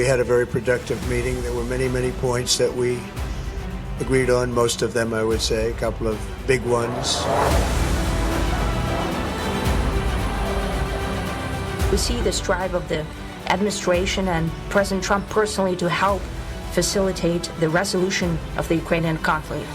had a very productive meeting. There were many points that we agreed on, most of them I would say, a couple of big ones. We see the strive of the administration and President Trump personally to help facilitate the resolution of the Ukrainian conflict.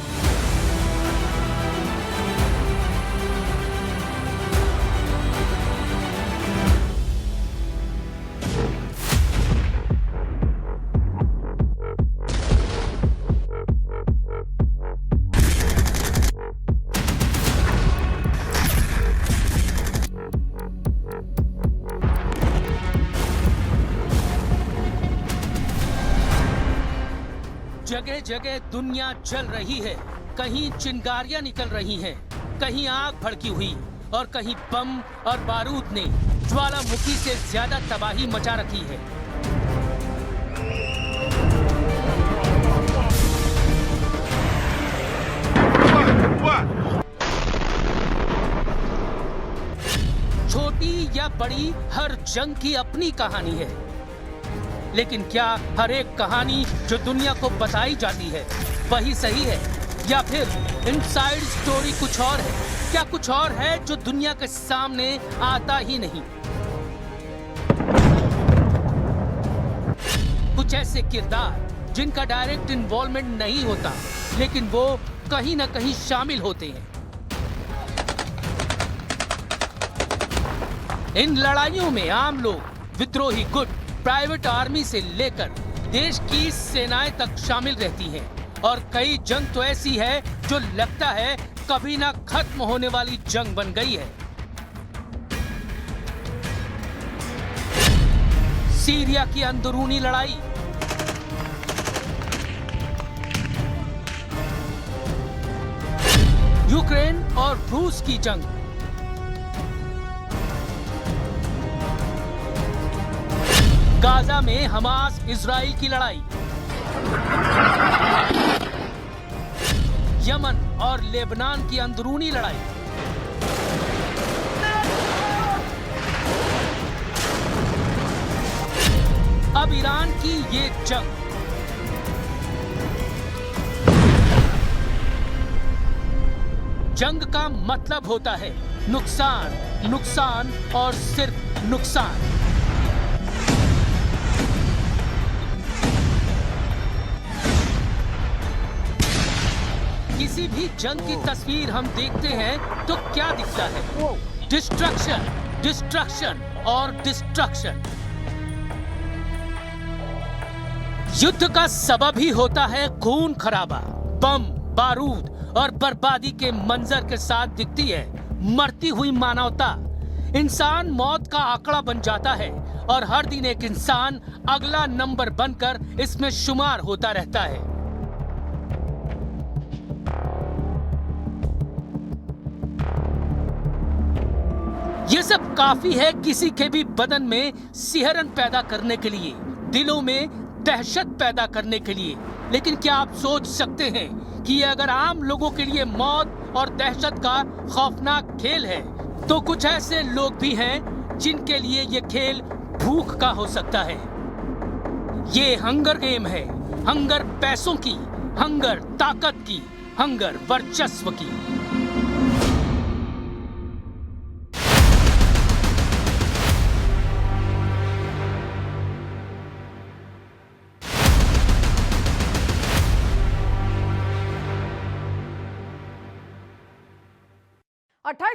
जगह जगह दुनिया जल रही है, कहीं चिंगारियां निकल रही हैं, कहीं आग भड़की हुई और कहीं बम और बारूद ने ज्वालामुखी से ज्यादा तबाही मचा रखी है। छोटी या बड़ी हर जंग की अपनी कहानी है, लेकिन क्या हर एक कहानी जो दुनिया को बताई जाती है वही सही है, या फिर इनसाइड स्टोरी कुछ और है? क्या कुछ और है जो दुनिया के सामने आता ही नहीं? कुछ ऐसे किरदार जिनका डायरेक्ट इन्वॉल्वमेंट नहीं होता, लेकिन वो कहीं ना कहीं शामिल होते हैं। इन लड़ाइयों में आम लोग, विद्रोही गुट, प्राइवेट आर्मी से लेकर देश की सेनाएं तक शामिल रहती हैं, और कई जंग तो ऐसी है जो लगता है कभी ना खत्म होने वाली जंग बन गई है। सीरिया की अंदरूनी लड़ाई, यूक्रेन और रूस की जंग, गाजा में हमास इजराइल की लड़ाई, यमन और लेबनान की अंदरूनी लड़ाई, अब ईरान की ये जंग। जंग का मतलब होता है नुकसान, नुकसान और सिर्फ नुकसान। किसी भी जंग की तस्वीर हम देखते हैं तो क्या दिखता है? डिस्ट्रक्शन, डिस्ट्रक्शन और डिस्ट्रक्शन। युद्ध का सबब ही होता है खून खराबा, बम, बारूद और बर्बादी के मंजर के साथ दिखती है मरती हुई मानवता। इंसान मौत का आंकड़ा बन जाता है और हर दिन एक इंसान अगला नंबर बनकर इसमें शुमार होता रहता है। ये सब काफी है किसी के भी बदन में सिहरन पैदा करने के लिए, दिलों में दहशत पैदा करने के लिए। लेकिन क्या आप सोच सकते हैं कि अगर आम लोगों के लिए मौत और दहशत का खौफनाक खेल है, तो कुछ ऐसे लोग भी हैं जिनके लिए ये खेल भूख का हो सकता है। ये हंगर गेम है, हंगर पैसों की, हंगर ताकत की, हंगर वर्चस्व की।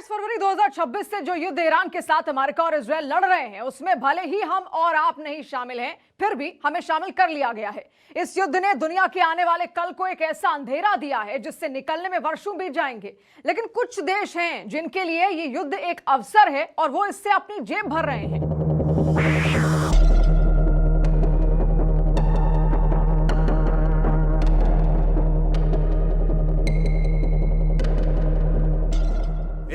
फरवरी 2026 से जो युद्ध ईरान के साथ अमेरिका और इजरायल लड़ रहे हैं, उसमें भले ही हम और आप नहीं शामिल हैं, फिर भी हमें शामिल कर लिया गया है। इस युद्ध ने दुनिया के आने वाले कल को एक ऐसा अंधेरा दिया है जिससे निकलने में वर्षों बीत जाएंगे। लेकिन कुछ देश हैं जिनके लिए ये युद्ध एक अवसर है और वो इससे अपनी जेब भर रहे हैं।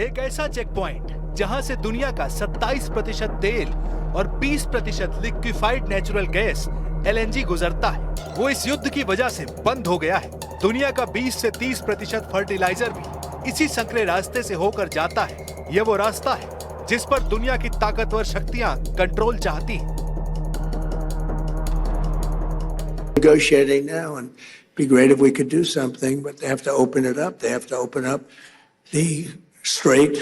एक ऐसा चेक पॉइंट जहां से दुनिया का 27% तेल और 20% लिक्विफाइड नेचुरल गैस LNG गुजरता है, वो इस युद्ध की वजह से बंद हो गया है। दुनिया का 20 से 30% फर्टिलाइजर भी इसी संकरे रास्ते से होकर जाता है। ये वो रास्ता है जिस पर दुनिया की ताकतवर शक्तियां कंट्रोल चाहती हैं। Negotiating now, and it'd be great if we could do something, but they have to open it up. They have to open up the Strait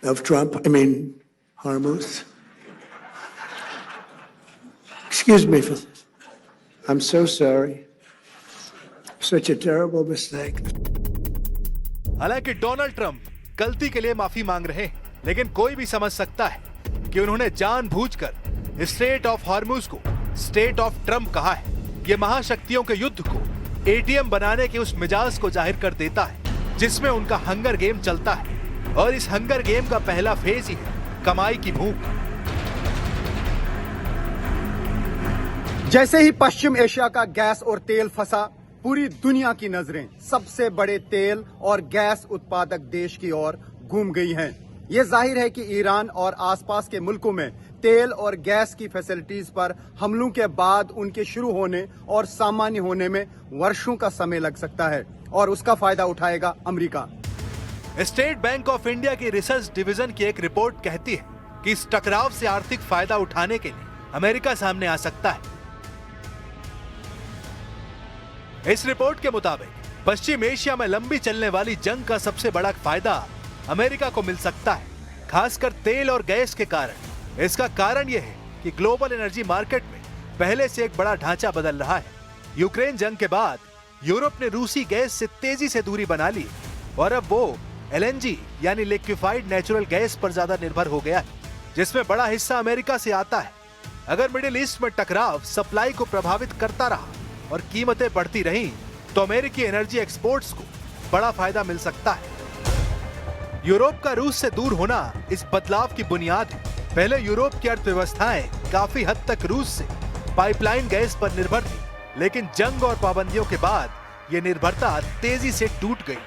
of Hormuz. Excuse me for this. I'm so sorry. Such a terrible mistake. हालांकि Donald Trump गलती के लिए माफी मांग रहे हैं, लेकिन कोई भी समझ सकता है कि उन्होंने जानबूझकर स्ट्रेट ऑफ हॉर्मुज को स्टेट ऑफ ट्रंप कहा है। ये महाशक्तियों के युद्ध को एटीएम बनाने के उस मिजाज को जाहिर कर देता है जिसमें उनका हंगर गेम चलता है, और इस हंगर गेम का पहला फेज ही है कमाई की भूख। जैसे ही पश्चिम एशिया का गैस और तेल फंसा, पूरी दुनिया की नजरें सबसे बड़े तेल और गैस उत्पादक देश की ओर घूम गई हैं। ये जाहिर है कि ईरान और आसपास के मुल्कों में तेल और गैस की फैसिलिटीज पर हमलों के बाद उनके शुरू होने और सामान्य होने में वर्षों का समय लग सकता है, और उसका फायदा उठाएगा America. State bank of India की रिसर्च डिवीजन की एक रिपोर्ट कहती है कि इस टकराव से आर्थिक फायदा उठाने के लिए अमेरिका सामने आ सकता है। इस रिपोर्ट के मुताबिक पश्चिम एशिया में लंबी चलने वाली जंग का सबसे बड़ा फायदा अमेरिका को मिल सकता है, खासकर तेल और गैस के कारण। इसका कारण यह है कि ग्लोबल एनर्जी मार्केट में पहले से एक बड़ा ढांचा बदल रहा है। यूक्रेन जंग के बाद यूरोप ने रूसी गैस से तेजी से दूरी बना ली, और अब वो एलएनजी यानी लिक्विफाइड नेचुरल गैस पर ज्यादा निर्भर हो गया है, जिसमें बड़ा हिस्सा अमेरिका से आता है। अगर मिडिल ईस्ट में टकराव सप्लाई को प्रभावित करता रहा और कीमतें बढ़ती रहीं, तो अमेरिकी एनर्जी एक्सपोर्ट्स को बड़ा फायदा मिल सकता है। यूरोप का रूस से दूर होना इस बदलाव की बुनियाद है। पहले यूरोप की अर्थव्यवस्थाएं काफी हद तक रूस से पाइपलाइन गैस पर निर्भर थी, लेकिन जंग और पाबंदियों के बाद यह निर्भरता तेजी से टूट गई।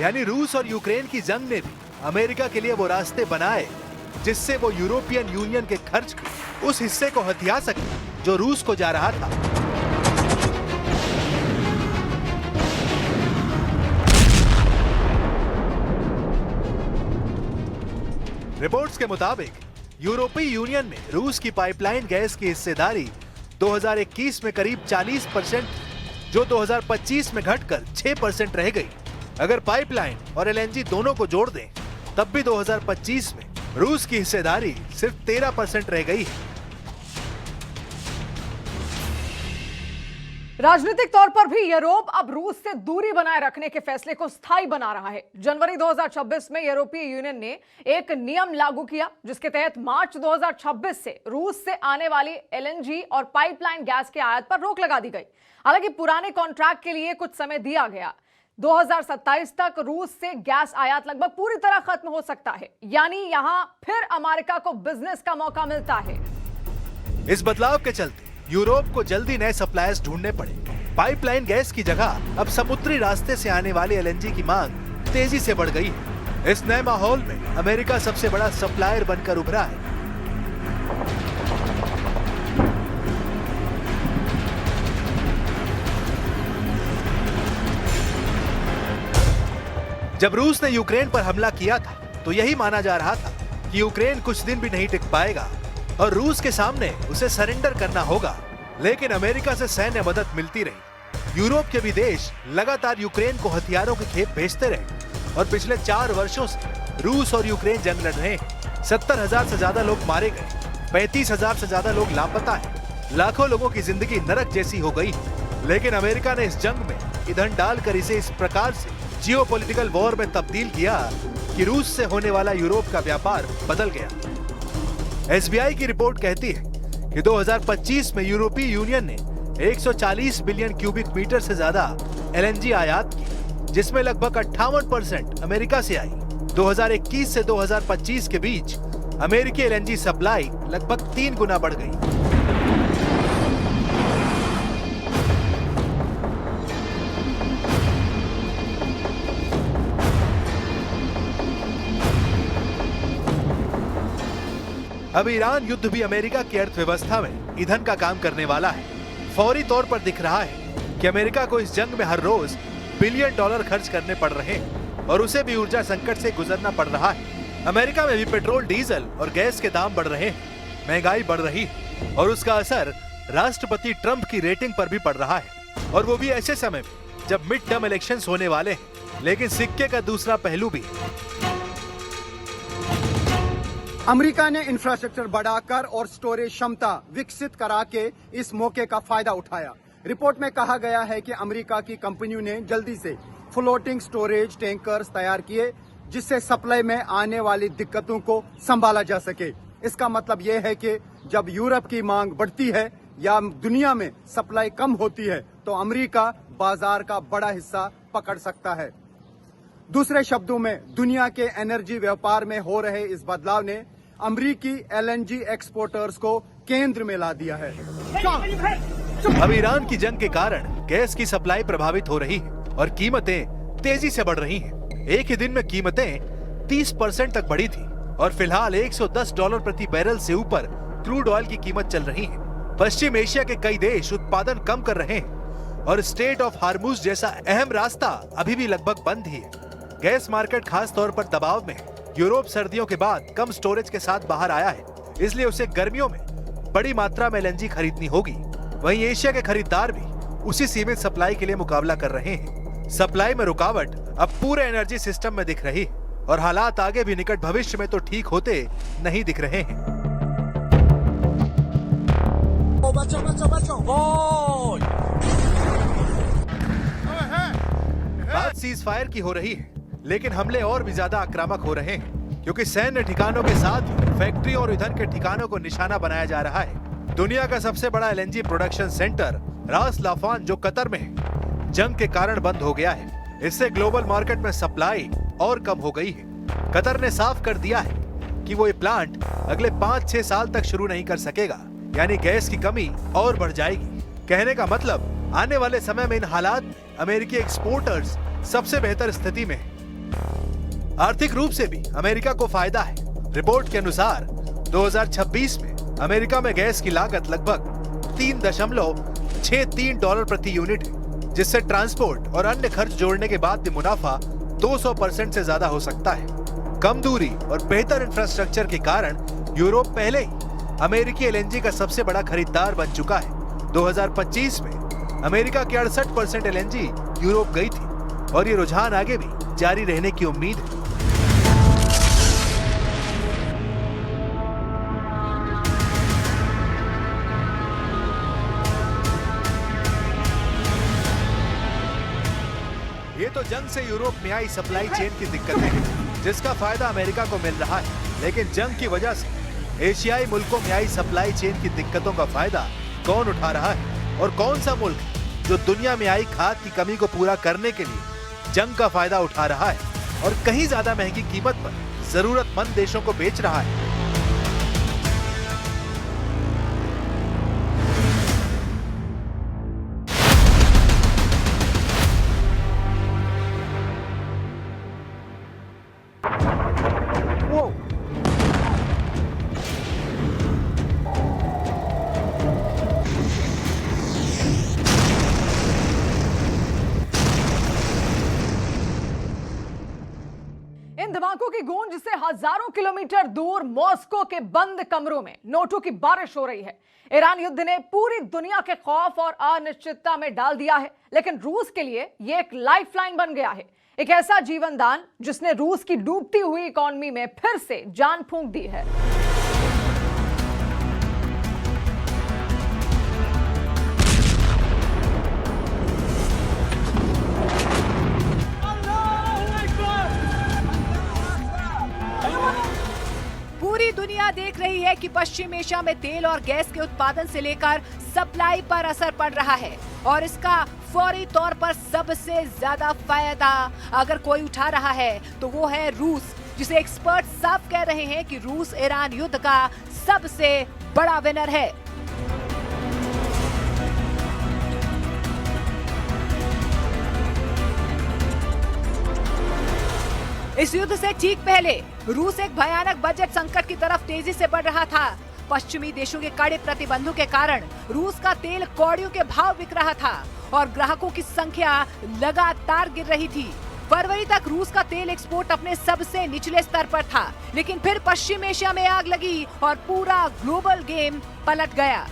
यानी रूस और यूक्रेन की जंग ने भी अमेरिका के लिए वो रास्ते बनाए जिससे वो यूरोपियन यूनियन के खर्च के उस हिस्से को हथिया सके जो रूस को जा रहा था। रिपोर्ट्स के मुताबिक यूरोपीय यूनियन में रूस की पाइपलाइन गैस की हिस्सेदारी 2021 में करीब 40%, जो 2025 में घटकर 6% रह गई। अगर पाइपलाइन और एलएनजी दोनों को जोड़ दें, तब भी 2025 में रूस की हिस्सेदारी सिर्फ 13% रह गई है। राजनीतिक तौर पर भी यूरोप अब रूस से दूरी बनाए रखने के फैसले को स्थायी बना रहा है। जनवरी 2026 में यूरोपीय यूनियन ने एक नियम लागू किया, जिसके तहत मार्च 2026 से रूस से आने वाली एलएनजी और पाइपलाइन गैस के आयात पर रोक लगा दी गई। हालांकि पुराने कॉन्ट्रैक्ट के लिए कुछ समय दिया गया। 2027 तक रूस से गैस आयात लगभग पूरी तरह खत्म हो सकता है, यानी यहां फिर अमेरिका को बिजनेस का मौका मिलता है। इस बदलाव के चलते यूरोप को जल्दी नए सप्लायर्स ढूंढने पड़े। पाइपलाइन गैस की जगह अब समुद्री रास्ते से आने वाली एलएनजी की मांग तेजी से बढ़ गई है। इस नए माहौल में अमेरिका सबसे बड़ा सप्लायर बनकर उभरा है। जब रूस ने यूक्रेन पर हमला किया था, तो यही माना जा रहा था कि यूक्रेन कुछ दिन भी नहीं टिक पाएगा और रूस के सामने उसे सरेंडर करना होगा। लेकिन अमेरिका से सैन्य मदद मिलती रही। यूरोप के भी देश लगातार यूक्रेन को हथियारों के खेप भेजते रहे, और पिछले 4 वर्षों से रूस और यूक्रेन जंग लड़ रहे हैं। 70,000 से ज्यादा लोग मारे गए, 35,000 से ज्यादा लोग लापता हैं, लाखों लोगों की जिंदगी नरक जैसी हो गई। लेकिन अमेरिका ने इस जंग में ईंधन डालकर इसे इस प्रकार से जियोपॉलिटिकल वॉर में तब्दील किया कि रूस से होने वाला यूरोप का व्यापार बदल गया। एसबीआई की रिपोर्ट कहती है कि 2025 में यूरोपीय यूनियन ने 140 बिलियन क्यूबिक मीटर से ज्यादा एलएनजी आयात की, जिसमें लगभग 58% अमेरिका से आई। 2021 से 2025 के बीच अमेरिकी एलएनजी सप्लाई लगभग 3 गुना बढ़ गई। अब ईरान युद्ध भी अमेरिका की अर्थव्यवस्था में ईंधन का काम करने वाला है। फौरी तौर पर दिख रहा है कि अमेरिका को इस जंग में हर रोज $1 बिलियन खर्च करने पड़ रहे हैं, और उसे भी ऊर्जा संकट से गुजरना पड़ रहा है। अमेरिका में भी पेट्रोल, डीजल और गैस के दाम बढ़ रहे हैं, महंगाई बढ़ रही है और उसका असर राष्ट्रपति ट्रंप की रेटिंग पर भी पड़ रहा है, और वो भी ऐसे समय में जब मिड टर्म इलेक्शंस होने वाले हैं। लेकिन सिक्के का दूसरा पहलू भी है। अमेरिका ने इंफ्रास्ट्रक्चर बढ़ाकर और स्टोरेज क्षमता विकसित करा के इस मौके का फायदा उठाया। रिपोर्ट में कहा गया है कि अमेरिका की कंपनियों ने जल्दी से फ्लोटिंग स्टोरेज टैंकर्स तैयार किए, जिससे सप्लाई में आने वाली दिक्कतों को संभाला जा सके। इसका मतलब यह है कि जब यूरोप की मांग बढ़ती है या दुनिया में सप्लाई कम होती है तो अमेरिका बाजार का बड़ा हिस्सा पकड़ सकता है। दूसरे शब्दों में, दुनिया के एनर्जी व्यापार में हो रहे इस बदलाव ने अमेरिकी एलएनजी एक्सपोर्टर्स को केंद्र में ला दिया है। अब ईरान की जंग के कारण गैस की सप्लाई प्रभावित हो रही है और कीमतें तेजी से बढ़ रही हैं। एक ही दिन में कीमतें 30% तक बढ़ी थी और फिलहाल $110 प्रति बैरल से ऊपर क्रूड ऑयल की कीमत चल रही है। पश्चिम एशिया के कई देश उत्पादन कम कर रहे हैं और स्ट्रेट ऑफ हार्मुज जैसा अहम रास्ता अभी भी लगभग बंद ही है। गैस मार्केट खास तौर पर दबाव में है। यूरोप सर्दियों के बाद कम स्टोरेज के साथ बाहर आया है, इसलिए उसे गर्मियों में बड़ी मात्रा में एलएनजी खरीदनी होगी। वहीं एशिया के खरीदार भी उसी सीमित सप्लाई के लिए मुकाबला कर रहे हैं। सप्लाई में रुकावट अब पूरे एनर्जी सिस्टम में दिख रही है और हालात आगे भी निकट भविष्य में तो ठीक होते नहीं दिख रहे हैं। बात सीज फायर की हो रही है, लेकिन हमले और भी ज्यादा आक्रामक हो रहे हैं क्योंकि सैन्य ठिकानों के साथ फैक्ट्री और ईंधन के ठिकानों को निशाना बनाया जा रहा है। दुनिया का सबसे बड़ा एलएनजी प्रोडक्शन सेंटर रास लाफान जो कतर में है, जंग के कारण बंद हो गया है। इससे ग्लोबल मार्केट में सप्लाई और कम हो गई है। कतर ने साफ कर दिया है कि वो ये प्लांट अगले 5-6 साल तक शुरू नहीं कर सकेगा, यानी गैस की कमी और बढ़ जाएगी। कहने का मतलब आने वाले समय में इन हालात अमेरिकी एक्सपोर्टर्स सबसे बेहतर स्थिति में है। आर्थिक रूप से भी अमेरिका को फायदा है। रिपोर्ट के अनुसार 2026 में अमेरिका में गैस की लागत लगभग $3.63 प्रति यूनिट है, जिससे ट्रांसपोर्ट और अन्य खर्च जोड़ने के बाद भी मुनाफा 200% से ज्यादा हो सकता है। कम दूरी और बेहतर इंफ्रास्ट्रक्चर के कारण यूरोप पहले ही अमेरिकी एलएनजी का सबसे बड़ा खरीदार बन चुका है। 2025 में अमेरिका की 68% एलएनजी यूरोप गई थी और ये रुझान आगे भी जारी रहने की उम्मीद है। ये तो जंग से यूरोप में आई सप्लाई चेन की दिक्कतें हैं, जिसका फायदा अमेरिका को मिल रहा है। लेकिन जंग की वजह से एशियाई मुल्कों में आई सप्लाई चेन की दिक्कतों का फायदा कौन उठा रहा है और कौन सा मुल्क जो दुनिया में आई खाद की कमी को पूरा करने के लिए जंग का फायदा उठा रहा है और कहीं ज्यादा महंगी कीमत पर जरूरतमंद देशों को बेच रहा है। इन धमाकों की गूंज से हजारों किलोमीटर दूर मॉस्को के बंद कमरों में नोटों की बारिश हो रही है। ईरान युद्ध ने पूरी दुनिया के खौफ और अनिश्चितता में डाल दिया है, लेकिन रूस के लिए यह एक लाइफलाइन बन गया है, एक ऐसा जीवन दान जिसने रूस की डूबती हुई इकॉनमी में फिर से जान फूंक दी है। पूरी दुनिया देख रही है कि पश्चिम एशिया में तेल और गैस के उत्पादन से लेकर सप्लाई पर असर पड़ रहा है और इसका फौरी तौर पर सबसे ज्यादा फायदा अगर कोई उठा रहा है तो वो है रूस, जिसे एक्सपर्ट साफ कह रहे हैं कि रूस ईरान युद्ध का सबसे बड़ा विनर है। इस युद्ध से ठीक पहले रूस एक भयानक बजट संकट की तरफ तेजी से बढ़ रहा था। पश्चिमी देशों के कड़े प्रतिबंधों के कारण रूस का तेल कौड़ियों के भाव बिक रहा था और ग्राहकों की संख्या लगातार गिर रही थी। फरवरी तक रूस का तेल एक्सपोर्ट अपने सबसे निचले स्तर पर था, लेकिन फिर पश्चिम एशिया में आग लगी और पूरा ग्लोबल गेम पलट गया।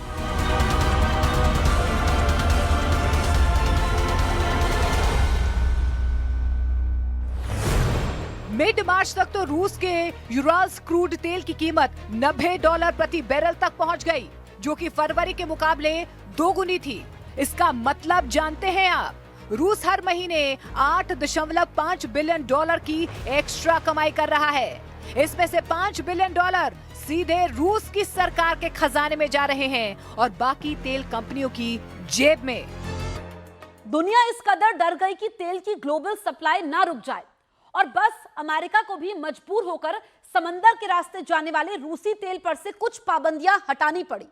मिड मार्च तक तो रूस के यूराल्स क्रूड तेल की कीमत $90 प्रति बैरल तक पहुंच गई, जो कि फरवरी के मुकाबले दोगुनी थी। इसका मतलब जानते हैं आप? रूस हर महीने $8.5 बिलियन की एक्स्ट्रा कमाई कर रहा है। इसमें से $5 बिलियन सीधे रूस की सरकार के खजाने में जा रहे हैं और बाकी तेल कंपनियों की जेब में। दुनिया इस कदर डर गई कि तेल की ग्लोबल सप्लाई ना रुक जाए और बस अमेरिका को भी मजबूर होकर समंदर के रास्ते जाने वाले रूसी तेल पर से कुछ पाबंदियां हटानी पड़ी।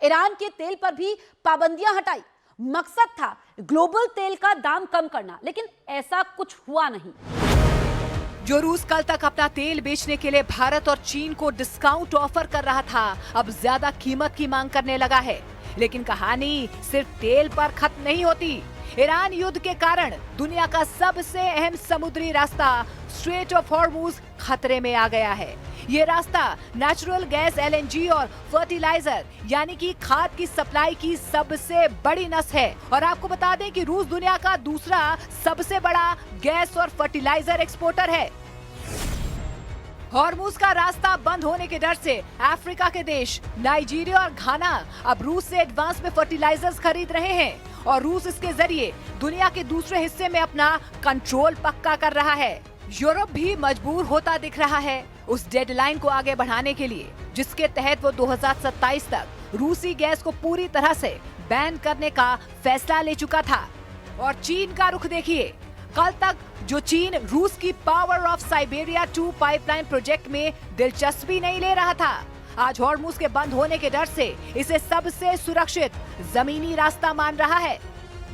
ईरान के तेल पर भी पाबंदियां हटाई। मकसद था ग्लोबल तेल का दाम कम करना, लेकिन ऐसा कुछ हुआ नहीं। जो रूस कल तक अपना तेल बेचने के लिए भारत और चीन को डिस्काउंट ऑफर कर रहा था, अब ज्यादा कीमत की मांग करने लगा है। लेकिन कहानी सिर्फ तेल पर खत्म नहीं होती। ईरान युद्ध के कारण दुनिया का सबसे अहम समुद्री रास्ता स्ट्रेट ऑफ हॉर्मुज खतरे में आ गया है। ये रास्ता नेचुरल गैस, LNG और फर्टिलाइजर यानी कि खाद की सप्लाई की सबसे बड़ी नस है। और आपको बता दें कि रूस दुनिया का दूसरा सबसे बड़ा गैस और फर्टिलाइजर एक्सपोर्टर है। हॉर्मुज का रास्ता बंद होने के डर से अफ्रीका के देश नाइजीरिया और घाना अब रूस से एडवांस में फर्टिलाइजर्स खरीद रहे हैं और रूस इसके जरिए दुनिया के दूसरे हिस्से में अपना कंट्रोल पक्का कर रहा है। यूरोप भी मजबूर होता दिख रहा है उस डेडलाइन को आगे बढ़ाने के लिए, जिसके तहत वो 2027 तक रूसी गैस को पूरी तरह से बैन करने का फैसला ले चुका था। और चीन का रुख देखिए। कल तक जो चीन रूस की power of Siberia 2 pipeline project में दिलचस्पी नहीं ले रहा था, आज हॉर्मुज के बंद होने के डर से इसे सबसे सुरक्षित जमीनी रास्ता मान रहा है।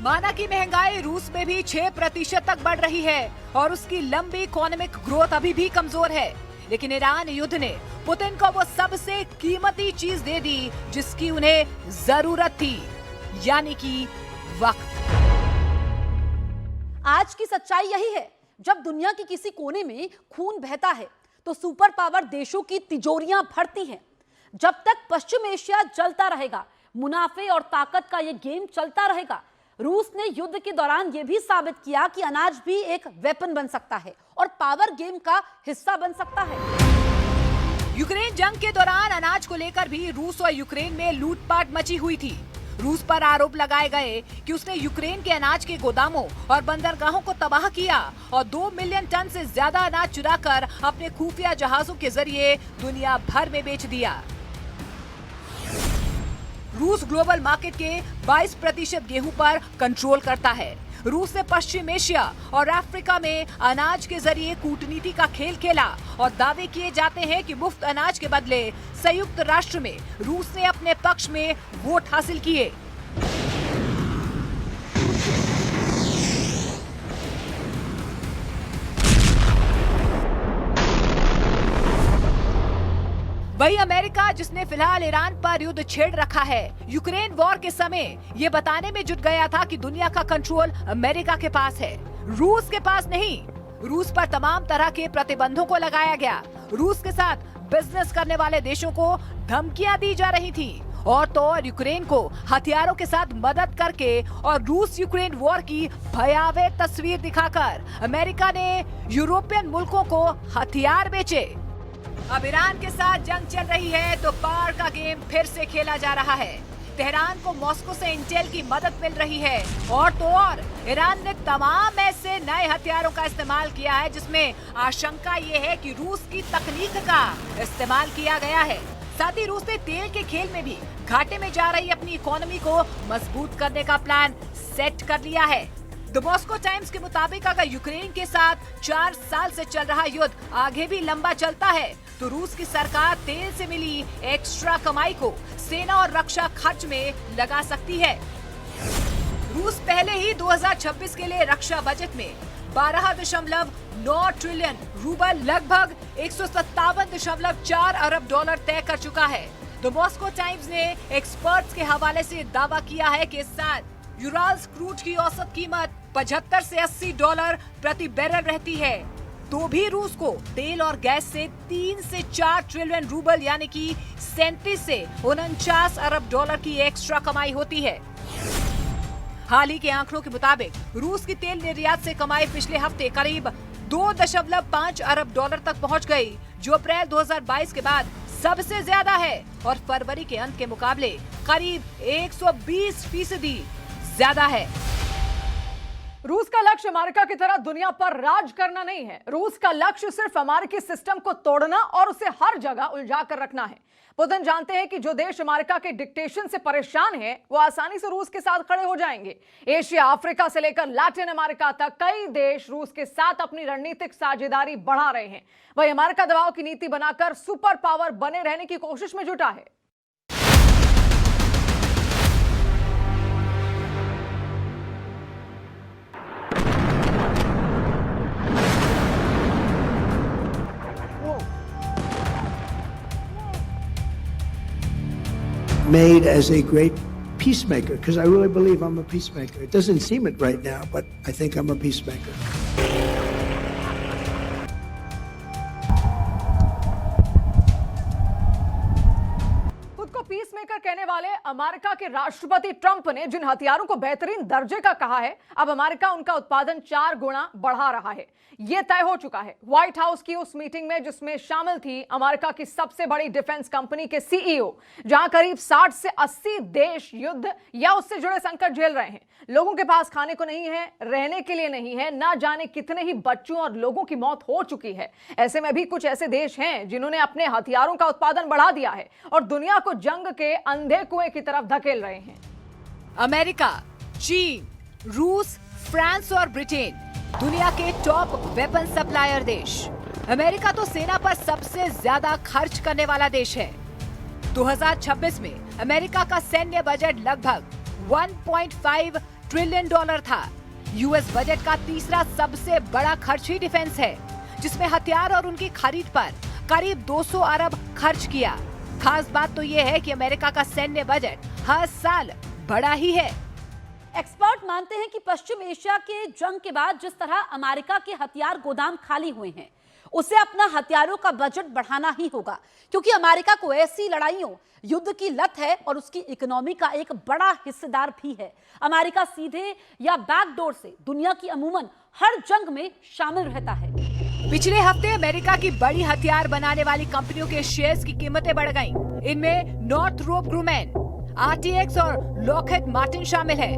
माना कि महंगाई रूस में भी 6% तक बढ़ रही है और उसकी लंबी इकोनॉमिक ग्रोथ अभी भी कमजोर है, लेकिन ईरान युद्ध ने पुतिन को वो सबसे कीमती चीज दे दी जिसकी उन्हें जरूरत थी, यानी कि वक्त। आज की सच्चाई यही है, जब दुनिया के किसी कोने में खून बहता है तो सुपर पावर देशों की तिजोरियां भरती हैं। जब तक पश्चिम एशिया जलता रहेगा, मुनाफे और ताकत का ये गेम चलता रहेगा। रूस ने युद्ध के दौरान यह भी साबित किया कि अनाज भी एक वेपन बन सकता है और पावर गेम का हिस्सा बन सकता है। यूक्रेन जंग के दौरान अनाज को लेकर भी रूस और यूक्रेन में लूटपाट मची हुई थी। रूस पर आरोप लगाए गए कि उसने यूक्रेन के अनाज के गोदामों और बंदरगाहों को तबाह किया और 2 मिलियन टन से ज्यादा अनाज चुराकर अपने खुफिया जहाजों के जरिए दुनिया भर में बेच दिया। रूस ग्लोबल मार्केट के 22% गेहूं पर कंट्रोल करता है। रूस ने पश्चिम एशिया और अफ्रीका में अनाज के जरिए कूटनीति का खेल खेला और दावे किए जाते हैं कि मुफ्त अनाज के बदले संयुक्त राष्ट्र में रूस ने अपने पक्ष में वोट हासिल किए। वही अमेरिका, जिसने फिलहाल ईरान पर युद्ध छेड़ रखा है, यूक्रेन वॉर के समय ये बताने में जुट गया था कि दुनिया का कंट्रोल अमेरिका के पास है, रूस के पास नहीं। रूस पर तमाम तरह के प्रतिबंधों को लगाया गया। रूस के साथ बिजनेस करने वाले देशों को धमकियां दी जा रही थी और तो और यूक्रेन को हथियारों के साथ मदद करके और रूस यूक्रेन वॉर की भयावह तस्वीर दिखाकर अमेरिका ने यूरोपियन मुल्कों को हथियार बेचे। अब ईरान के साथ जंग चल रही है तो पार का गेम फिर से खेला जा रहा है। तेहरान को मॉस्को से इंटेल की मदद मिल रही है और तो और ईरान ने तमाम ऐसे नए हथियारों का इस्तेमाल किया है जिसमें आशंका ये है कि रूस की तकनीक का इस्तेमाल किया गया है। साथ ही रूस ने तेल के खेल में भी घाटे में जा रही अपनी इकोनॉमी को मजबूत करने का प्लान सेट कर लिया है। द मॉस्को टाइम्स के मुताबिक अगर यूक्रेन के साथ 4 साल से चल रहा युद्ध आगे भी लंबा चलता है तो रूस की सरकार तेल से मिली एक्स्ट्रा कमाई को सेना और रक्षा खर्च में लगा सकती है। रूस पहले ही 2026 के लिए रक्षा बजट में 12.9 ट्रिलियन रूबल लगभग 157.4 अरब डॉलर तय कर चुका है। द मॉस्को टाइम्स ने एक्सपर्ट्स के हवाले से दावा किया है कि इस साल यूराल्स क्रूड की औसत कीमत 75 से $80 प्रति बैरल रहती है, तो भी रूस को तेल और गैस से 3 से 4 ट्रिलियन रूबल यानी कि 37 से 49 अरब डॉलर की एक्स्ट्रा कमाई होती है। हाल ही के आंकड़ों के मुताबिक रूस की तेल निर्यात से कमाई पिछले हफ्ते करीब 2.5 अरब डॉलर तक पहुंच गई, जो अप्रैल 2022 के बाद सबसे ज्यादा है और फरवरी के अंत के मुकाबले करीब 120% ज्यादा है। रूस का लक्ष्य अमेरिका की तरह दुनिया पर राज करना नहीं है। रूस का लक्ष्य सिर्फ अमेरिकी सिस्टम को तोड़ना और उसे हर जगह उलझा कर रखना है। पुतिन जानते हैं कि जो देश अमेरिका के डिक्टेशन से परेशान है वो आसानी से रूस के साथ खड़े हो जाएंगे। एशिया, अफ्रीका से लेकर लैटिन अमेरिका तक कई देश रूस के साथ अपनी रणनीतिक साझेदारी बढ़ा रहे हैं। वही अमेरिका दबाव की नीति बनाकर सुपर पावर बने रहने की कोशिश में जुटा है। Made as a great peacemaker, because I really believe I'm a peacemaker. It doesn't seem it right now, but I think I'm a peacemaker. खुद को पीसमेकर कहने वाले अमेरिका के राष्ट्रपति ट्रंप ने जिन हथियारों को बेहतरीन दर्जे का कहा है, अब अमेरिका उनका उत्पादन 4 गुना बढ़ा रहा है। यह तय हो चुका है। व्हाइट हाउस की उस मीटिंग में जिसमें शामिल थी अमेरिका की सबसे बड़ी डिफेंस कंपनी के सीईओ, जहां करीब 60 से 80 देश युद्ध या उससे जुड़े संकट झेल रहे हैं। लोगों के पास खाने को नहीं है, रहने के लिए नहीं है, ना जाने कितने ही बच्चों और लोगों की मौत हो चुकी है। ऐसे में भी कुछ ऐसे देश हैं जिन्होंने अपने हथियारों का उत्पादन बढ़ा दिया है और दुनिया को जंग के अंधे कुएं की तरफ धकेल रहे हैं। अमेरिका, चीन, रूस, फ्रांस और ब्रिटेन दुनिया के टॉप वेपन सप्लायर देश। अमेरिका तो सेना पर सबसे ज्यादा खर्च करने वाला देश है। 2026 में अमेरिका का सैन्य बजट लगभग 1.5 ट्रिलियन डॉलर था। यूएस बजट का तीसरा सबसे बड़ा खर्च ही डिफेंस है, जिसमें हथियार और उनकी खरीद पर करीब 200 अरब खर्च किया। खास बात तो ये है कि अमेरिका का सैन्य बजट हर साल बढ़ा ही है। एक्सपर्ट मानते हैं कि पश्चिम एशिया के जंग के बाद जिस तरह अमेरिका के हथियार गोदाम खाली हुए हैं, उसे अपना हथियारों का बजट बढ़ाना ही होगा, क्योंकि अमेरिका को ऐसी लड़ाइयों, युद्ध की लत है और उसकी इकोनॉमी का एक बड़ा हिस्सेदार भी है। अमेरिका सीधे या बैकडोर से दुनिया की अमूमन हर जंग में शामिल रहता है। पिछले हफ्ते अमेरिका की बड़ी हथियार बनाने वाली कंपनियों के शेयर्स की कीमतें बढ़ गईं। इनमें नॉर्थरोप ग्रुमेन, RTX और लॉकहीड मार्टिन शामिल है।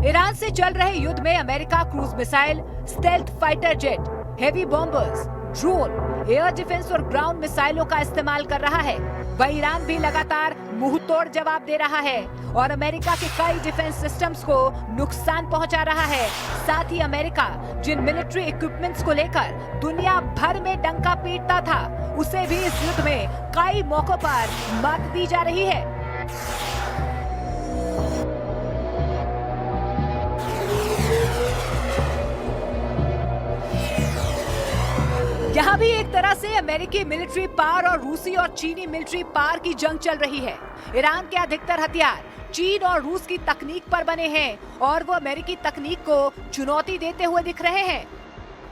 ईरान से चल रहे युद्ध में America cruise missile, stealth fighter jet, heavy bombers, drone, air defence और ग्राउंड मिसाइलों का इस्तेमाल कर रहा है। वहीं ईरान भी लगातार मुंहतोड़ जवाब दे रहा है और अमेरिका के कई डिफेंस सिस्टम्स को नुकसान पहुंचा रहा है। साथ ही अमेरिका जिन मिलिट्री इक्विपमेंट्स को लेकर दुनिया भर में डंका पीटता था, उसे भी इस युद्ध में कई मौकों पर मात दी जा रही है। यहाँ भी एक तरह से अमेरिकी मिलिट्री पावर और रूसी और चीनी मिलिट्री पावर की जंग चल रही है। ईरान के अधिकतर हथियार चीन और रूस की तकनीक पर बने हैं और वो अमेरिकी तकनीक को चुनौती देते हुए दिख रहे हैं।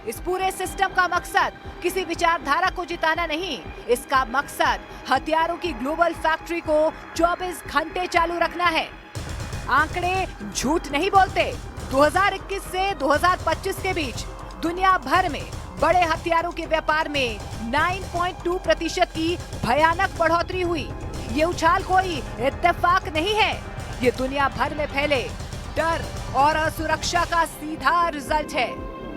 इस पूरे सिस्टम का मकसद किसी विचारधारा को जिताना नहीं, इसका मकसद हथियारों की ग्लोबल फैक्ट्री को 24 घंटे चालू रखना है। आंकड़े झूठ नहीं बोलते। 2021 से 2025 के बीच दुनिया भर में बड़े हथियारों के व्यापार में 9.2% की भयानक बढ़ोतरी हुई। ये उछाल कोई इत्तेफाक नहीं है, ये दुनिया भर में फैले डर और असुरक्षा का सीधा रिजल्ट है।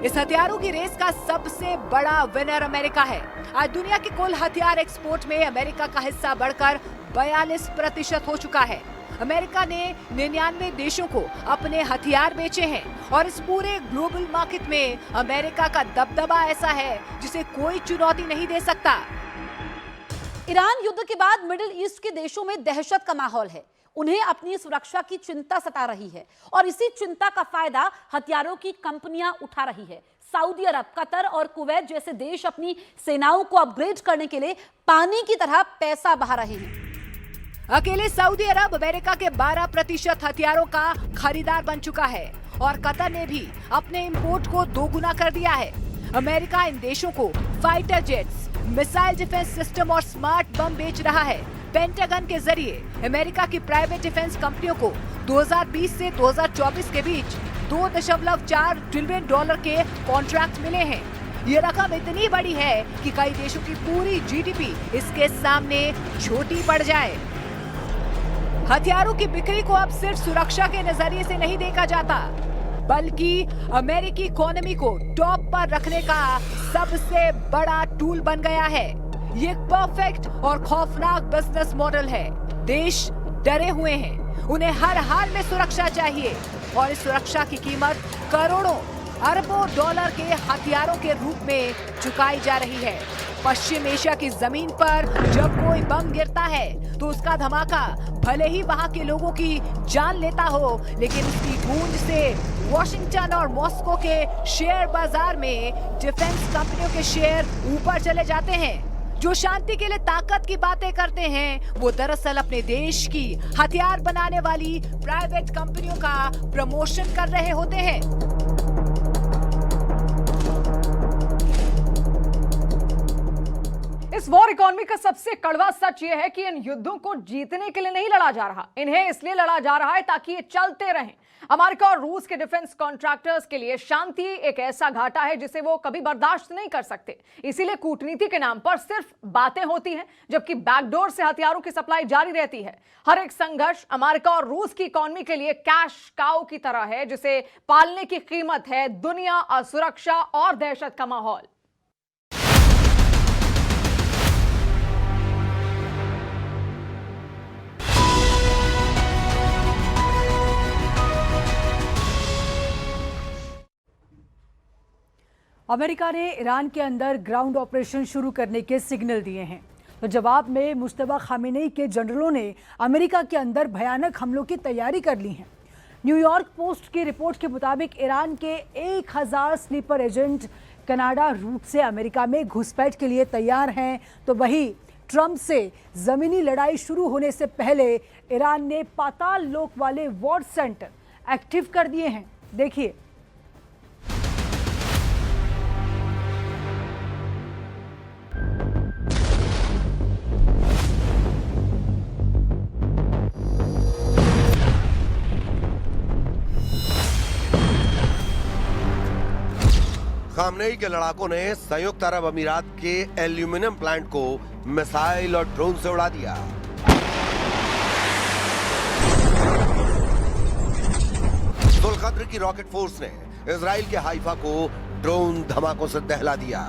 इस हथियारों की रेस का सबसे बड़ा विनर अमेरिका है। आज दुनिया के कुल हथियार एक्सपोर्ट में अमेरिका का हिस्सा बढ़कर 42% हो चुका है। अमेरिका ने 99 देशों को अपने हथियार बेचे हैं और इस पूरे ग्लोबल मार्केट में अमेरिका का दबदबा ऐसा है जिसे कोई चुनौती नहीं दे सकता। ईरान युद्ध के बाद मिडिल ईस्ट के देशों में दहशत का माहौल है। उन्हें अपनी सुरक्षा की चिंता सता रही है और इसी चिंता का फायदा हथियारों की कंपनियां उठा रही है। सऊदी अरब, कतर और कुवैत जैसे देश अपनी सेनाओं को अपग्रेड करने के लिए पानी की तरह पैसा बहा रहे हैं। अकेले सऊदी अरब अमेरिका के 12% हथियारों का खरीदार बन चुका है और कतर ने भी अपने इंपोर्ट को दोगुना कर दिया है। अमेरिका इन देशों को fighter jets, missile defence system और स्मार्ट बम बेच रहा है। पेंटागन के जरिए अमेरिका की प्राइवेट डिफेंस कंपनियों को 2020 से 2024 के बीच $2.4 ट्रिलियन के कॉन्ट्रैक्ट मिले हैं। ये रकम इतनी बड़ी है कि कई देशों की पूरी जीडीपी इसके सामने छोटी पड़ जाए। हथियारों की बिक्री को अब सिर्फ सुरक्षा के नजरिए से नहीं देखा जाता, बल्कि अमेरिकी इकोनॉमी को टॉप पर रखने का सबसे बड़ा टूल बन गया है। ये एक परफेक्ट और खौफनाक बिजनेस मॉडल है। देश डरे हुए हैं, उन्हें हर हाल में सुरक्षा चाहिए और इस सुरक्षा की कीमत करोड़ों अरबों डॉलर के हथियारों के रूप में चुकाई जा रही है। पश्चिम एशिया की जमीन पर जब कोई बम गिरता है तो उसका धमाका भले ही वहां के लोगों की जान लेता हो, लेकिन उसकी गूंज से वॉशिंगटन और मॉस्को के शेयर बाजार में डिफेंस कंपनियों के शेयर ऊपर चले जाते हैं। जो शांति के लिए ताकत की बातें करते हैं वो दरअसल अपने देश की हथियार बनाने वाली प्राइवेट कंपनियों का प्रमोशन कर रहे होते हैं। इस वॉर इकोनॉमी का सबसे कड़वा सच यह है कि इन युद्धों को जीतने के लिए नहीं लड़ा जा रहा, इन्हें इसलिए लड़ा जा रहा है ताकि ये चलते रहें। अमेरिका और रूस के डिफेंस कॉन्ट्रैक्टर्स के लिए शांति एक ऐसा घाटा है जिसे वो कभी बर्दाश्त नहीं कर सकते। इसीलिए कूटनीति के नाम पर सिर्फ बातें होती हैं, जबकि बैकडोर से हथियारों की सप्लाई जारी रहती है। हर एक संघर्ष अमेरिका और रूस की इकोनॉमी के लिए कैश काउ की तरह है, जिसे पालने की कीमत है दुनिया, असुरक्षा और दहशत का माहौल। अमेरिका ने ईरान के अंदर ग्राउंड ऑपरेशन शुरू करने के सिग्नल दिए हैं, तो जवाब में मुश्तबा खामेनेई के जनरलों ने अमेरिका के अंदर भयानक हमलों की तैयारी कर ली है। न्यूयॉर्क पोस्ट की रिपोर्ट के मुताबिक ईरान के 1000 स्लीपर एजेंट कनाडा रूट से अमेरिका में घुसपैठ के लिए तैयार हैं। तो वहीं ट्रंप से ज़मीनी लड़ाई शुरू होने से पहले ईरान ने पाताल लोक वाले वॉर सेंटर एक्टिव कर दिए हैं। देखिए, खामनेई के लड़ाकों ने संयुक्त अरब अमीरात के एल्यूमिनियम प्लांट को मिसाइल और ड्रोन से उड़ा दिया। जुल्कद्र की रॉकेट फोर्स ने इजराइल के हाइफा को ड्रोन धमाकों से दहला दिया।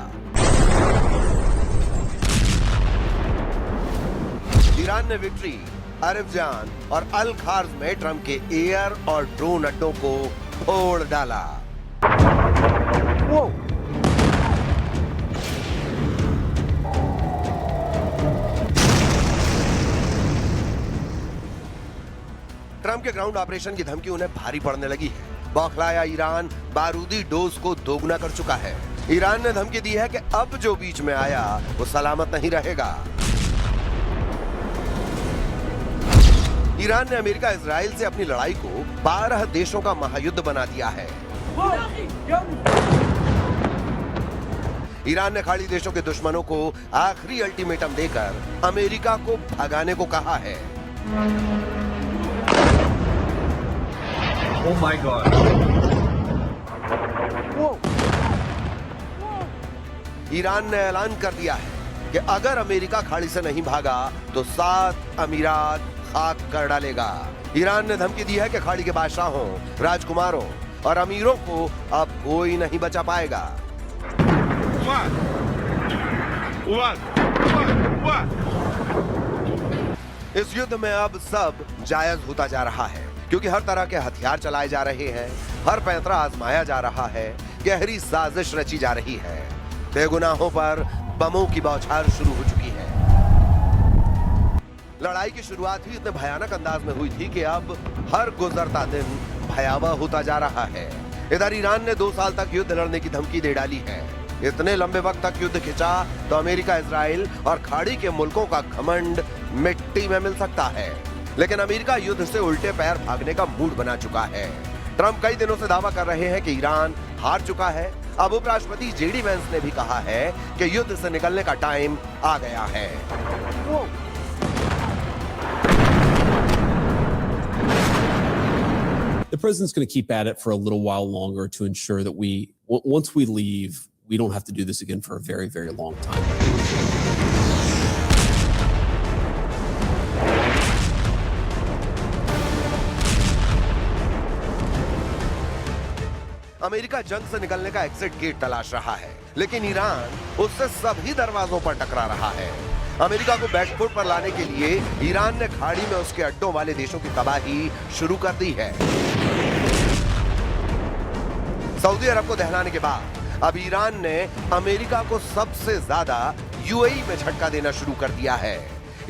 ईरान ने विक्ट्री, अरबजान और अल खार्ज में ट्रंप के एयर और ड्रोन अड्डों को फोड़ डाला। ट्रंप के ग्राउंड ऑपरेशन की धमकी उन्हें भारी पड़ने लगी है। बौखलाया ईरान बारूदी डोज को दोगुना कर चुका है। ईरान ने धमकी दी है कि अब जो बीच में आया वो सलामत नहीं रहेगा। ईरान ने अमेरिका इजराइल से अपनी लड़ाई को 12 देशों का महायुद्ध बना दिया है। ईरान ने खाड़ी देशों के दुश्मनों को आखिरी अल्टीमेटम देकर अमेरिका को भगाने को कहा है। Oh my God. ईरान ने ऐलान कर दिया है कि अगर अमेरिका खाड़ी से नहीं भागा तो 7 अमीरात खाक कर डालेगा। ईरान ने धमकी दी है कि खाड़ी के बादशाहों, राजकुमारों और अमीरों को अब कोई नहीं बचा पाएगा। इस युद्ध में अब सब जायज होता जा रहा है, क्योंकि हर तरह के हथियार चलाए जा रहे हैं, हर पैंतरा आजमाया जा रहा है, गहरी साजिश रची जा रही है। बेगुनाहों पर बमों की बौछार शुरू हो चुकी है। लड़ाई की शुरुआत ही इतने भयानक अंदाज में हुई थी कि अब हर गुजरता दिन भयावह होता जा रहा है। इधर ईरान ने 2 साल तक युद्ध लड़ने की धमकी दे डाली है। इतने लंबे वक्त तक युद्ध खिंचा तो अमेरिका, इजराइल और खाड़ी के मुल्कों का घमंड मिट्टी में मिल सकता है। लेकिन अमेरिका युद्ध से उल्टे पैर भागने का मूड बना चुका है। ट्रंप कई दिनों से दावा कर रहे हैं कि ईरान हार चुका है। अब उपराष्ट्रपति जेडी वेंस ने भी कहा है कि युद्ध से निकलने का टाइम आ गया है। The president's going to keep at it for a little while longer to ensure that once we leave, we don't have to do this again for a very, very long time. America जंग से निकलने का exit gate तलाश रहा है, लेकिन Iran उससे सभी दरवाजों पर टकरा रहा है। अमेरिका को बैकफुट पर लाने के लिए ईरान ने खाड़ी में उसके अड्डों वाले देशों की तबाही शुरू कर दी है। सऊदी अरब को दहलाने के बाद अब ईरान ने अमेरिका को सबसे ज्यादा यूएई में झटका देना शुरू कर दिया है।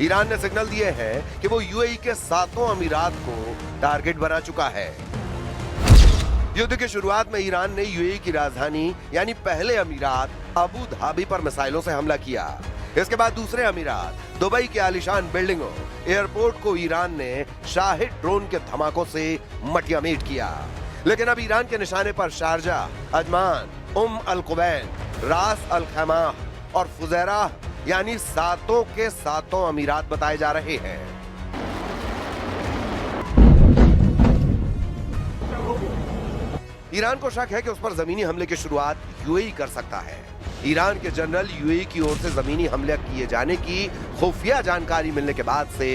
ईरान ने सिग्नल दिए हैं कि वो यूएई के 7 अमीरात को टारगेट बना चुका है। युद्ध की शुरुआत में ईरान ने यूएई की राजधानी यानी पहले अमीरात अबू धाबी पर मिसाइलों से हमला किया। इसके बाद दूसरे अमीरात दुबई के आलीशान बिल्डिंगों, एयरपोर्ट को ईरान ने शाहिद ड्रोन के धमाकों से मटियामेट किया। लेकिन अब ईरान के निशाने पर शारजा, अजमान, अल कुवैन, रास अल खैमा और फुजैरा यानी 7 के 7 अमीरात बताए जा रहे हैं। ईरान को शक है कि उस पर जमीनी हमले की शुरुआत यूएई कर सकता है। ईरान के जनरल यूएई की ओर से जमीनी हमले किए जाने की खुफिया जानकारी मिलने के बाद से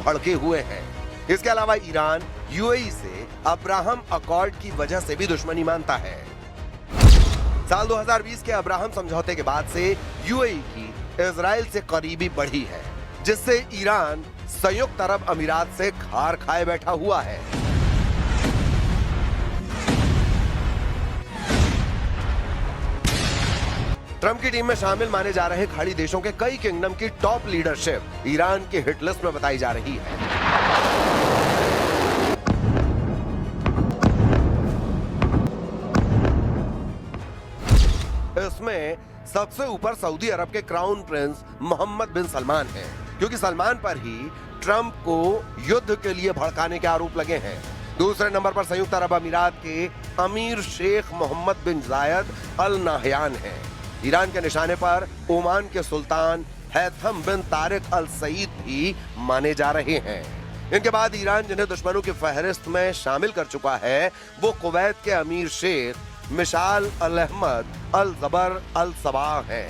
भड़के हुए हैं। इसके अलावा ईरान यूएई से अब्राहम अकॉर्ड की वजह से भी दुश्मनी मानता है। साल 2020 के अब्राहम समझौते के बाद से यूएई की इजराइल से करीबी बढ़ी है, जिससे ईरान संयुक्त अरब अमीरात से खार खाए बैठा हुआ है। ट्रंप की टीम में शामिल माने जा रहे खाड़ी देशों के कई किंगडम की टॉप लीडरशिप ईरान की हिट लिस्ट में बताई जा रही है। इसमें सबसे ऊपर सऊदी अरब के क्राउन प्रिंस मोहम्मद बिन सलमान हैं, क्योंकि सलमान पर ही ट्रंप को युद्ध के लिए भड़काने के आरोप लगे हैं। दूसरे नंबर पर संयुक्त अरब अमीरात के अमीर शेख मोहम्मद बिन जायद अल नाहयान हैं। ईरान के निशाने पर ओमान के सुल्तान हैथम बिन तारिक अल सईद भी माने जा रहे हैं। इनके बाद ईरान जिन्हें दुश्मनों की फहरिस्त में शामिल कर चुका है, वो कुवैत के अमीर शेख मिशाल अल अहमद अल जबर अल सबाह हैं।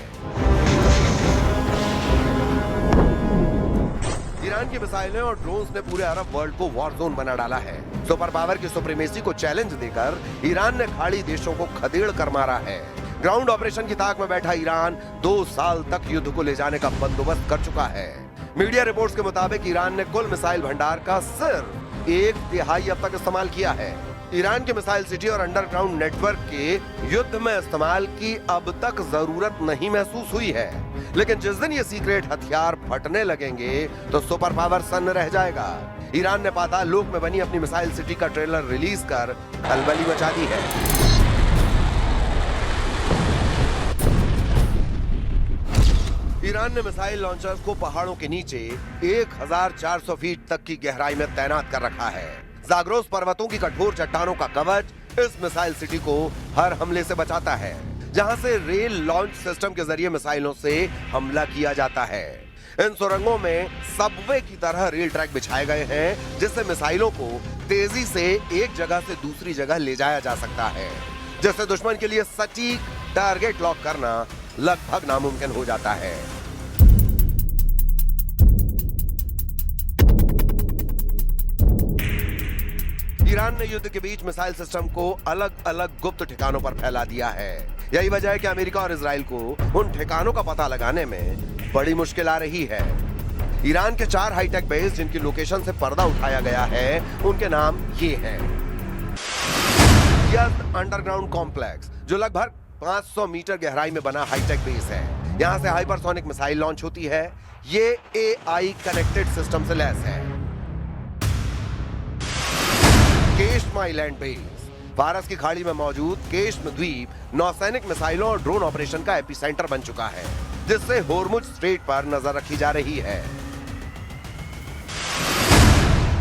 ईरान की मिसाइलें और ड्रोन्स ने पूरे अरब वर्ल्ड को वॉर जोन बना डाला है। सुपर पावर की सुप्रीमेसी को चैलेंज देकर ईरान ने खाड़ी देशों को खदेड़ कर मारा है। ग्राउंड ऑपरेशन की ताक में बैठा ईरान 2 साल तक युद्ध को ले जाने का बंदोबस्त कर चुका है। मीडिया रिपोर्ट्स के मुताबिक ईरान ने कुल मिसाइल भंडार का सिर्फ 1/3 अब तक इस्तेमाल किया है। ईरान के मिसाइल सिटी और अंडरग्राउंड नेटवर्क के युद्ध में इस्तेमाल की अब तक जरूरत नहीं महसूस हुई है, लेकिन जिस दिन ये सीक्रेट हथियार फटने लगेंगे तो सुपर पावर सन्न रह जाएगा। ईरान ने पाताल लोक में बनी अपनी मिसाइल सिटी का ट्रेलर रिलीज कर खलबली मचा दी है। ईरान ने मिसाइल लॉन्चर्स को पहाड़ों के नीचे 1400 फीट तक की गहराई में तैनात कर रखा है। जाग्रोस पर्वतों की कठोर चट्टानों का कवच इस मिसाइल सिटी को हर हमले से बचाता है, जहां से रेल लॉन्च सिस्टम के जरिए मिसाइलों से हमला किया जाता है। इन सुरंगों में सबवे की तरह रेल ट्रैक बिछाए गए हैं, जिससे मिसाइलों को तेजी से एक जगह से दूसरी जगह ले जाया जा सकता है, जिससे दुश्मन के लिए सटीक टारगेट लॉक करना लगभग नामुमकिन हो जाता है। ईरान ने युद्ध के बीच मिसाइल सिस्टम को अलग अलग गुप्त ठिकानों पर फैला दिया है। यही वजह है कि अमेरिका और इजराइल को उन ठिकानों का पता लगाने में बड़ी मुश्किल आ रही है। ईरान के 4 हाईटेक बेस जिनकी लोकेशन से पर्दा उठाया गया है, उनके नाम ये हैं। यज़्द अंडरग्राउंड कॉम्प्लेक्स, जो लगभग 500 मीटर गहराई में बना हाईटेक बेस है। यहाँ से हाइपरसोनिक मिसाइल लॉन्च होती है। ये AI कनेक्टेड सिस्टम से लैस है। केश्माई लैंड बेस, फारस की खाड़ी में मौजूद केश्म द्वीप नौसैनिक मिसाइलों और ड्रोन ऑपरेशन का एपिसेंटर बन चुका है, जिससे होर्मुज स्ट्रेट पर नजर रखी जा रही है।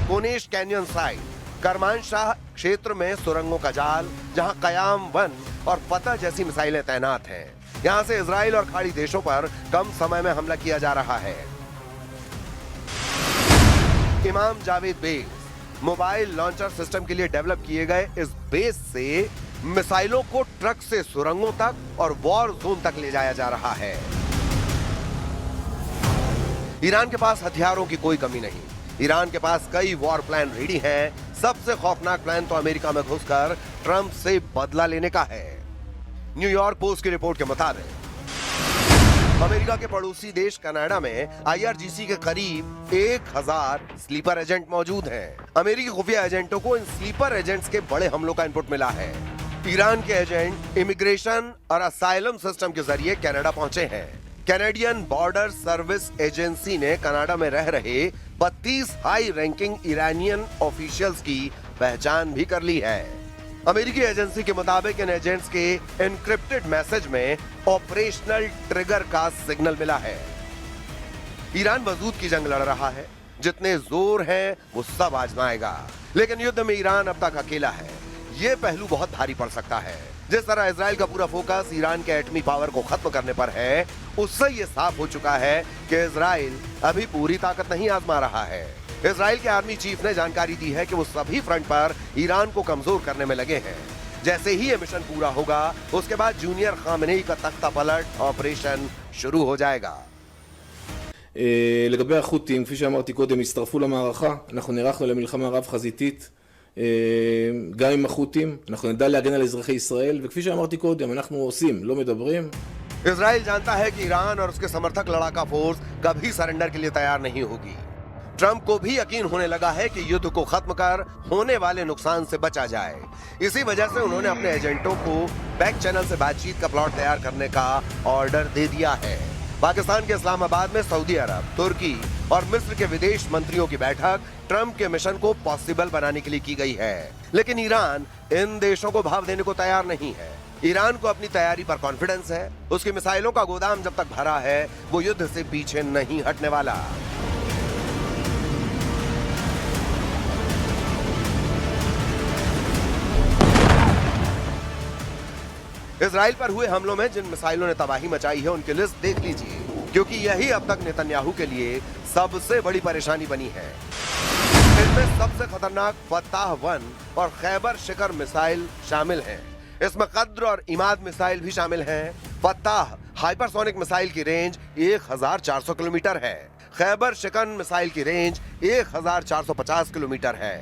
कोनेश कैनियन साइट, करमानशाह क्षेत्र में सुरंगों का जाल, जहां कयाम 1 और फतह जैसी मिसाइलें तैनात हैं। यहां से इजराइल और खाड़ी देशों पर कम समय में हमला किया जा रहा है। इमाम Javed base, mobile launcher system के लिए डेवलप किए गए इस बेस से मिसाइलों को ट्रक से सुरंगों तक और वॉर जोन तक ले जाया जा रहा है। ईरान के पास हथियारों की कोई कमी नहीं। ईरान के पास कई वॉर प्लान रेडी हैं। सबसे खौफनाक प्लान तो अमेरिका में घुसकर ट्रंप से बदला लेने का है। न्यूयॉर्क पोस्ट की रिपोर्ट के मुताबिक अमेरिका के पड़ोसी देश कनाडा में IRGC के करीब 1000 स्लीपर एजेंट मौजूद हैं। अमेरिकी खुफिया एजेंटों को इन स्लीपर एजेंट्स के बड़े हमलों का इनपुट मिला है। ईरान के एजेंट इमिग्रेशन और असाइलम सिस्टम के जरिए कनाडा पहुंचे हैं। कैनेडियन बॉर्डर सर्विस एजेंसी ने कनाडा में रह रहे 32 हाई रैंकिंग ईरानियन ऑफिशियल्स की पहचान भी कर ली है। अमेरिकी एजेंसी के मुताबिक इन एजेंट्स के एनक्रिप्टेड मैसेज में ऑपरेशनल ट्रिगर का सिग्नल मिला है। ईरान वजूद की जंग लड़ रहा है, जितने जोर हैं वो सब आजमाएगा, लेकिन युद्ध में ईरान अब तक अकेला है। ये पहलू बहुत भारी पड़ सकता है। जिस तरह इजराइल का पूरा फोकस ईरान के एटमी पावर को खत्म करने पर है, उससे ये साफ हो चुका है कि इजराइल अभी पूरी ताकत नहीं आजमा रहा है। इजराइल के आर्मी चीफ ने जानकारी दी है कि वो सभी फ्रंट पर ईरान को कमजोर करने में लगे हैं। जैसे ही ये मिशन पूरा होगा, उसके बाद जूनियर खामेनेई का तख्ता पलट ऑपरेशन शुरू हो जाएगा। לגבי החות'ים, כפי שאמרתי קודם, הצטרפו למערכה. אנחנו נערכנו למלחמה רב חזיתית, גם עם החות'ים. אנחנו נדע להגן על אזרחי ישראל, וכפי שאמרתי קודם, אנחנו עושים, לא מדברים. इजराइल जानता है कि ईरान और उसके समर्थक लड़ाका फोर्स कभी सरेंडर के लिए तैयार नहीं होगी। ट्रंप को भी यकीन होने लगा है कि युद्ध को खत्म कर होने वाले नुकसान से बचा जाए। इसी वजह से उन्होंने अपने एजेंटों को बैक चैनल से बातचीत का प्लॉट तैयार करने का ऑर्डर दे दिया है। पाकिस्तान के इस्लामाबाद में सऊदी अरब, तुर्की और मिस्र के विदेश मंत्रियों की बैठक ट्रंप के मिशन को पॉसिबल बनाने के लिए की गई है, लेकिन ईरान इन देशों को भाव देने को तैयार नहीं है। ईरान को अपनी तैयारी पर कॉन्फिडेंस है। उसकी मिसाइलों का गोदाम जब तक भरा है, वो युद्ध से पीछे नहीं हटने वाला। इजराइल पर हुए हमलों में जिन मिसाइलों ने तबाही मचाई है, उनकी लिस्ट देख लीजिए, क्योंकि यही अब तक नेतन्याहू के लिए सबसे बड़ी परेशानी बनी है। इनमें सबसे खतरनाक फतह 1 और खैबर शिकर मिसाइल शामिल हैं। इसमें कद्र और इमाद मिसाइल भी शामिल हैं। फतह हाइपरसोनिक मिसाइल की रेंज 1400 किलोमीटर है। खैबर शिकन मिसाइल की रेंज 1450 किलोमीटर है।